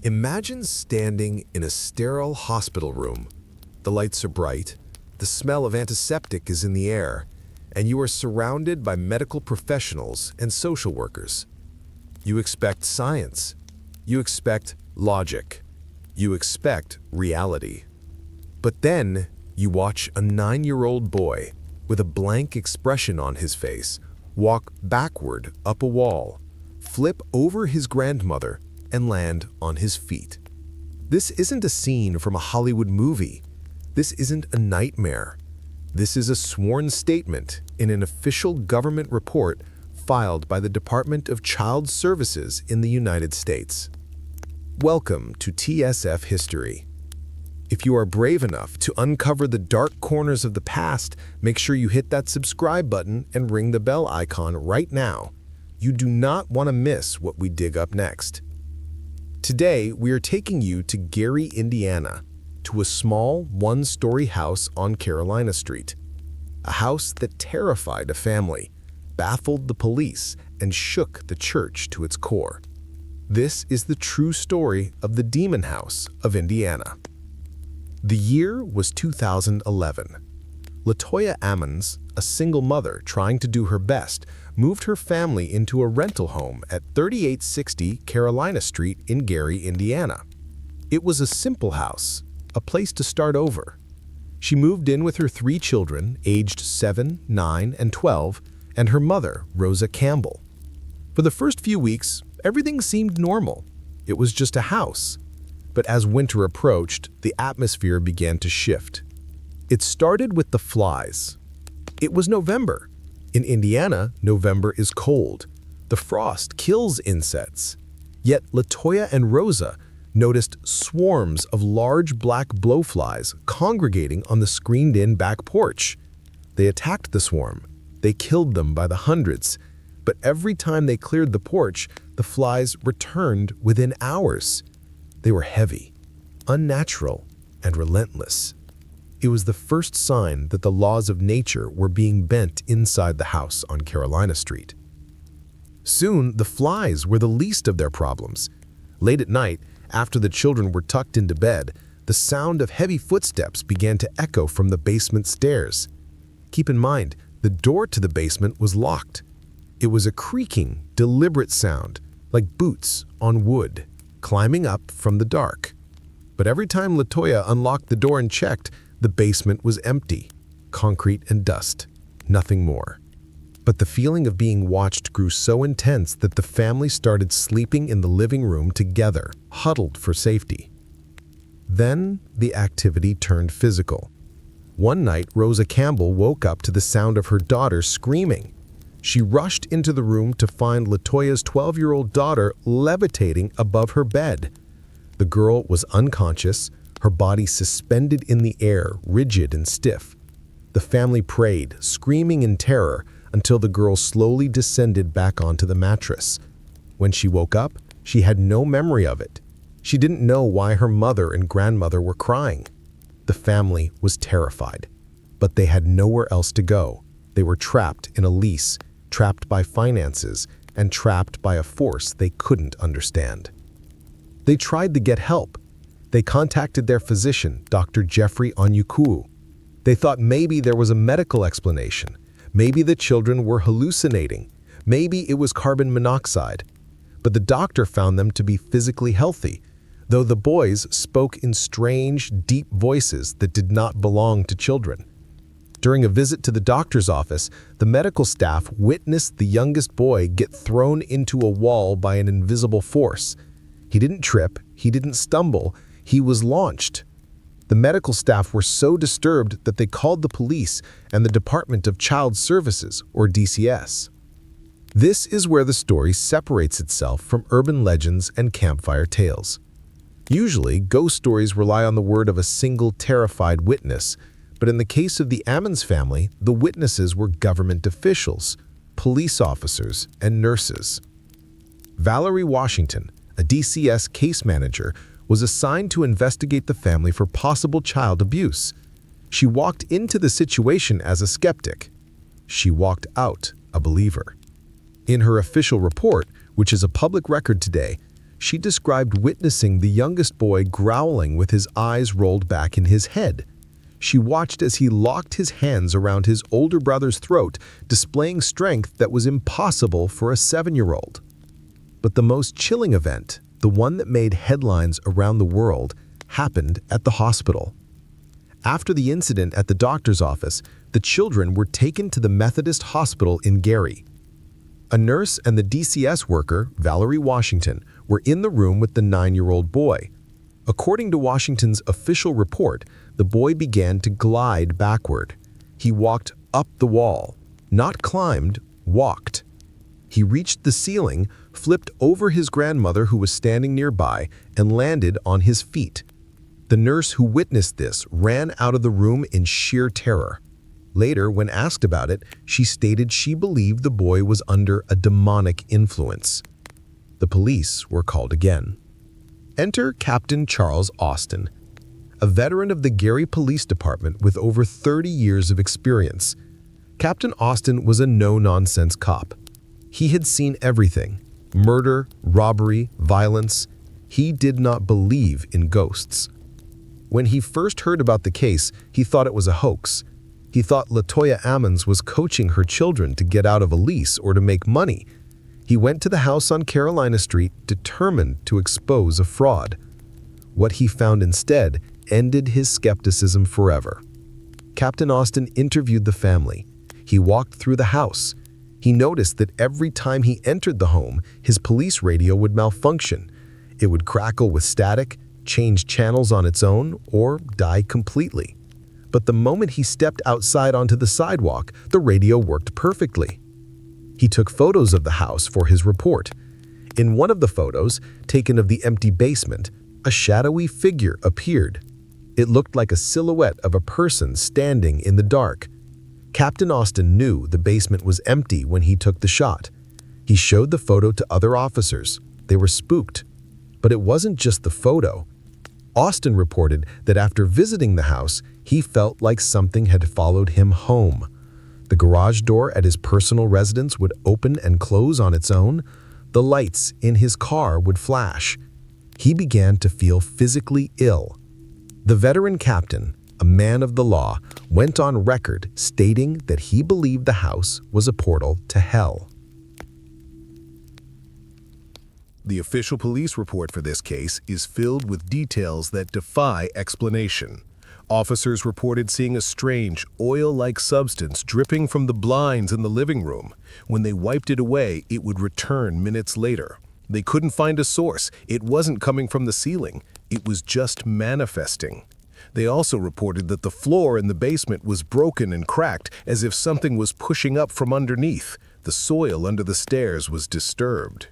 Imagine standing in a sterile hospital room. The lights are bright, the smell of antiseptic is in the air, and you are surrounded by medical professionals and social workers. You expect science. You expect logic. You expect reality. But then you watch a 9-year-old boy with a blank expression on his face walk backward up a wall, flip over his grandmother, and land on his feet. This isn't a scene from a Hollywood movie. This isn't a nightmare. This is a sworn statement in an official government report filed by the Department of Child Services in the United States. Welcome to TSF History. If you are brave enough to uncover the dark corners of the past, make sure you hit that subscribe button and ring the bell icon right now. You do not want to miss what we dig up next. Today, we are taking you to Gary, Indiana, to a small one-story house on Carolina Street. A house that terrified a family, baffled the police, and shook the church to its core. This is the true story of the Demon House of Indiana. The year was 2011. LaToya Ammons, a single mother trying to do her best, moved her family into a rental home at 3860 Carolina Street in Gary, Indiana. It was a simple house, a place to start over. She moved in with her 3 children, aged 7, 9, and 12, and her mother, Rosa Campbell. For the first few weeks, everything seemed normal. It was just a house. But as winter approached, the atmosphere began to shift. It started with the flies. It was November. In Indiana, November is cold. The frost kills insects. Yet LaToya and Rosa noticed swarms of large black blowflies congregating on the screened-in back porch. They attacked the swarm. They killed them by the hundreds. But every time they cleared the porch, the flies returned within hours. They were heavy, unnatural, and relentless. It was the first sign that the laws of nature were being bent inside the house on Carolina Street. Soon, the flies were the least of their problems. Late at night, after the children were tucked into bed, the sound of heavy footsteps began to echo from the basement stairs. Keep in mind, the door to the basement was locked. It was a creaking, deliberate sound, like boots on wood, climbing up from the dark. But every time LaToya unlocked the door and checked, the basement was empty, concrete and dust, nothing more. But the feeling of being watched grew so intense that the family started sleeping in the living room together, huddled for safety. Then the activity turned physical. One night, Rosa Campbell woke up to the sound of her daughter screaming. She rushed into the room to find LaToya's 12-year-old daughter levitating above her bed. The girl was unconscious, her body suspended in the air, rigid and stiff. The family prayed, screaming in terror, until the girl slowly descended back onto the mattress. When she woke up, she had no memory of it. She didn't know why her mother and grandmother were crying. The family was terrified, but they had nowhere else to go. They were trapped in a lease, trapped by finances, and trapped by a force they couldn't understand. They tried to get help. They contacted their physician, Dr. Jeffrey Onyukwu. They thought maybe there was a medical explanation. Maybe the children were hallucinating. Maybe it was carbon monoxide. But the doctor found them to be physically healthy, though the boys spoke in strange, deep voices that did not belong to children. During a visit to the doctor's office, the medical staff witnessed the youngest boy get thrown into a wall by an invisible force. He didn't trip, he didn't stumble, he was launched. The medical staff were so disturbed that they called the police and the Department of Child Services, or DCS. This is where the story separates itself from urban legends and campfire tales. Usually, ghost stories rely on the word of a single terrified witness, but in the case of the Ammons family, the witnesses were government officials, police officers, and nurses. Valerie Washington, a DCS case manager, was assigned to investigate the family for possible child abuse. She walked into the situation as a skeptic. She walked out a believer. In her official report, which is a public record today, She described witnessing the youngest boy growling with his eyes rolled back in his head. She watched as he locked his hands around his older brother's throat, displaying strength that was impossible for a 7-year-old. But the most chilling event, the one that made headlines around the world, happened at the hospital. After the incident at the doctor's office, the children were taken to the Methodist Hospital in Gary. A nurse and the DCS worker, Valerie Washington, were in the room with the 9-year-old boy. According to Washington's official report, the boy began to glide backward. He walked up the wall, not climbed, walked. He reached the ceiling, flipped over his grandmother who was standing nearby, and landed on his feet. The nurse who witnessed this ran out of the room in sheer terror. Later, when asked about it, she stated she believed the boy was under a demonic influence. The police were called again. Enter Captain Charles Austin, a veteran of the Gary Police Department with over 30 years of experience. Captain Austin was a no-nonsense cop. He had seen everything: murder, robbery, violence. He did not believe in ghosts. When he first heard about the case, he thought it was a hoax. He thought LaToya Ammons was coaching her children to get out of a lease or to make money. He went to the house on Carolina Street determined to expose a fraud. What he found instead ended his skepticism forever. Captain Austin interviewed the family. He walked through the house. He noticed that every time he entered the home, his police radio would malfunction. It would crackle with static, change channels on its own, or die completely. But the moment he stepped outside onto the sidewalk, the radio worked perfectly. He took photos of the house for his report. In one of the photos, taken of the empty basement, a shadowy figure appeared. It looked like a silhouette of a person standing in the dark. Captain Austin knew the basement was empty when he took the shot. He showed the photo to other officers. They were spooked. But it wasn't just the photo. Austin reported that after visiting the house, he felt like something had followed him home. The garage door at his personal residence would open and close on its own. The lights in his car would flash. He began to feel physically ill. The veteran captain, a man of the law, went on record stating that he believed the house was a portal to hell. The official police report for this case is filled with details that defy explanation. Officers reported seeing a strange, oil-like substance dripping from the blinds in the living room. When they wiped it away, it would return minutes later. They couldn't find a source. It wasn't coming from the ceiling. It was just manifesting. They also reported that the floor in the basement was broken and cracked, as if something was pushing up from underneath. The soil under the stairs was disturbed.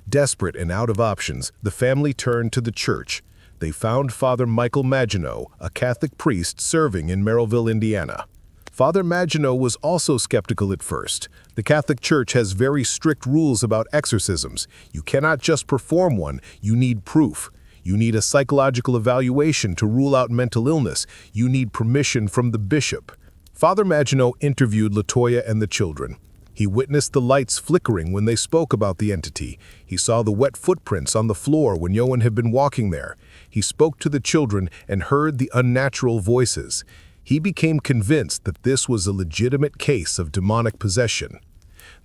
Desperate and out of options, the family turned to the church. They found Father Michael Maginot, a Catholic priest serving in Merrillville, Indiana. Father Maginot was also skeptical at first. The Catholic Church has very strict rules about exorcisms. You cannot just perform one, you need proof. You need a psychological evaluation to rule out mental illness. You need permission from the bishop. Father Maginot interviewed LaToya and the children. He witnessed the lights flickering when they spoke about the entity. He saw the wet footprints on the floor when Yohan had been walking there. He spoke to the children and heard the unnatural voices. He became convinced that this was a legitimate case of demonic possession.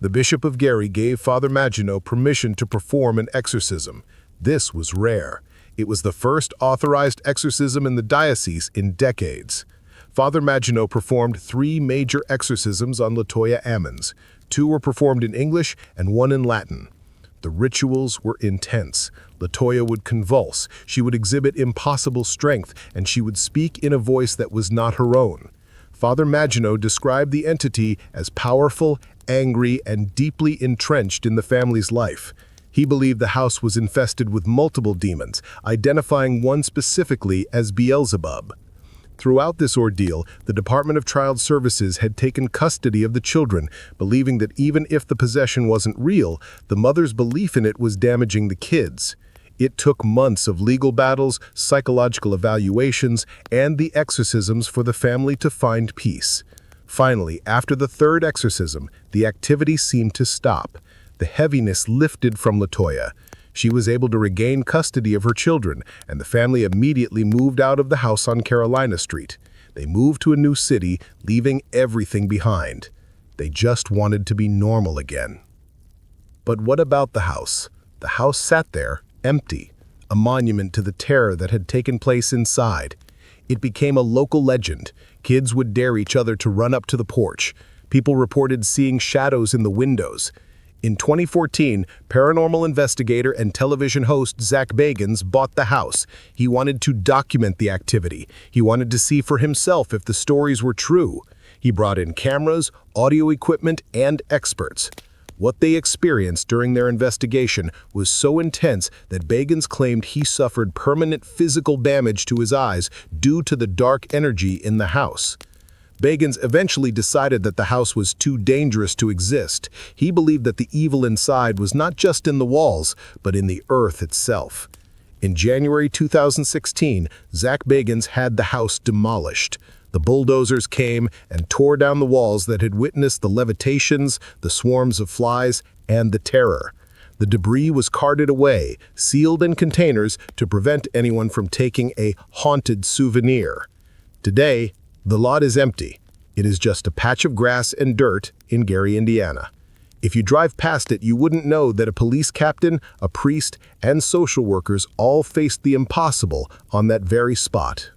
The Bishop of Gary gave Father Maginot permission to perform an exorcism. This was rare. It was the first authorized exorcism in the diocese in decades. Father Maginot performed 3 major exorcisms on LaToya Ammons. 2 were performed in English and 1 in Latin. The rituals were intense. LaToya would convulse, she would exhibit impossible strength, and she would speak in a voice that was not her own. Father Maginot described the entity as powerful, angry, and deeply entrenched in the family's life. He believed the house was infested with multiple demons, identifying one specifically as Beelzebub. Throughout this ordeal, the Department of Child Services had taken custody of the children, believing that even if the possession wasn't real, the mother's belief in it was damaging the kids. It took months of legal battles, psychological evaluations, and the exorcisms for the family to find peace. Finally, after the 3rd exorcism, the activity seemed to stop. The heaviness lifted from LaToya. She was able to regain custody of her children, and the family immediately moved out of the house on Carolina Street. They moved to a new city, leaving everything behind. They just wanted to be normal again. But what about the house? The house sat there, empty, a monument to the terror that had taken place inside. It became a local legend. Kids would dare each other to run up to the porch. People reported seeing shadows in the windows. In 2014, paranormal investigator and television host Zach Bagans bought the house. He wanted to document the activity. He wanted to see for himself if the stories were true. He brought in cameras, audio equipment, and experts. What they experienced during their investigation was so intense that Bagans claimed he suffered permanent physical damage to his eyes due to the dark energy in the house. Bagans eventually decided that the house was too dangerous to exist. He believed that the evil inside was not just in the walls, but in the earth itself. In January 2016, Zach Bagans had the house demolished. The bulldozers came and tore down the walls that had witnessed the levitations, the swarms of flies, and the terror. The debris was carted away, sealed in containers to prevent anyone from taking a haunted souvenir. Today, the lot is empty. It is just a patch of grass and dirt in Gary, Indiana. If you drive past it, you wouldn't know that a police captain, a priest, and social workers all faced the impossible on that very spot.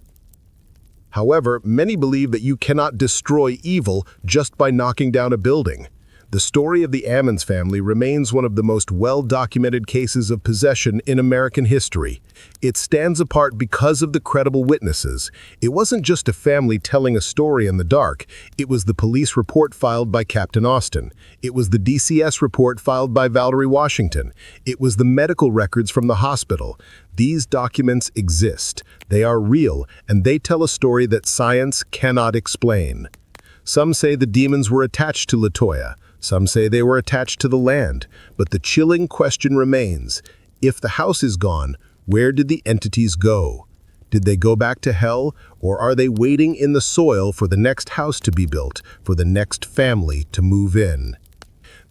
However, many believe that you cannot destroy evil just by knocking down a building. The story of the Ammons family remains one of the most well-documented cases of possession in American history. It stands apart because of the credible witnesses. It wasn't just a family telling a story in the dark. It was the police report filed by Captain Austin. It was the DCS report filed by Valerie Washington. It was the medical records from the hospital. These documents exist. They are real, and they tell a story that science cannot explain. Some say the demons were attached to LaToya. Some say they were attached to the land, but the chilling question remains. If the house is gone, where did the entities go? Did they go back to hell, or are they waiting in the soil for the next house to be built, for the next family to move in?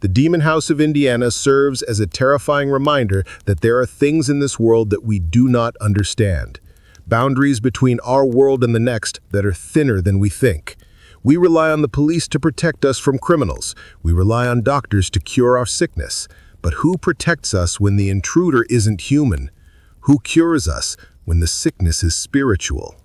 The Demon House of Indiana serves as a terrifying reminder that there are things in this world that we do not understand. Boundaries between our world and the next that are thinner than we think. We rely on the police to protect us from criminals. We rely on doctors to cure our sickness. But who protects us when the intruder isn't human? Who cures us when the sickness is spiritual?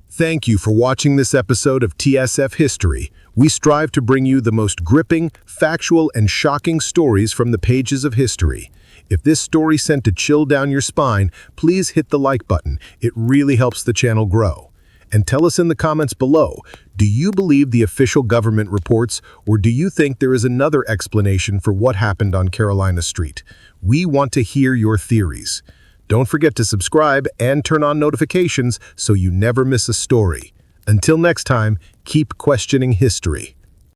Thank you for watching this episode of TSF History. We strive to bring you the most gripping, factual, and shocking stories from the pages of history. If this story sent a chill down your spine, please hit the like button. It really helps the channel grow. And tell us in the comments below, do you believe the official government reports, or do you think there is another explanation for what happened on Carolina Street? We want to hear your theories. Don't forget to subscribe and turn on notifications so you never miss a story. Until next time, keep questioning history.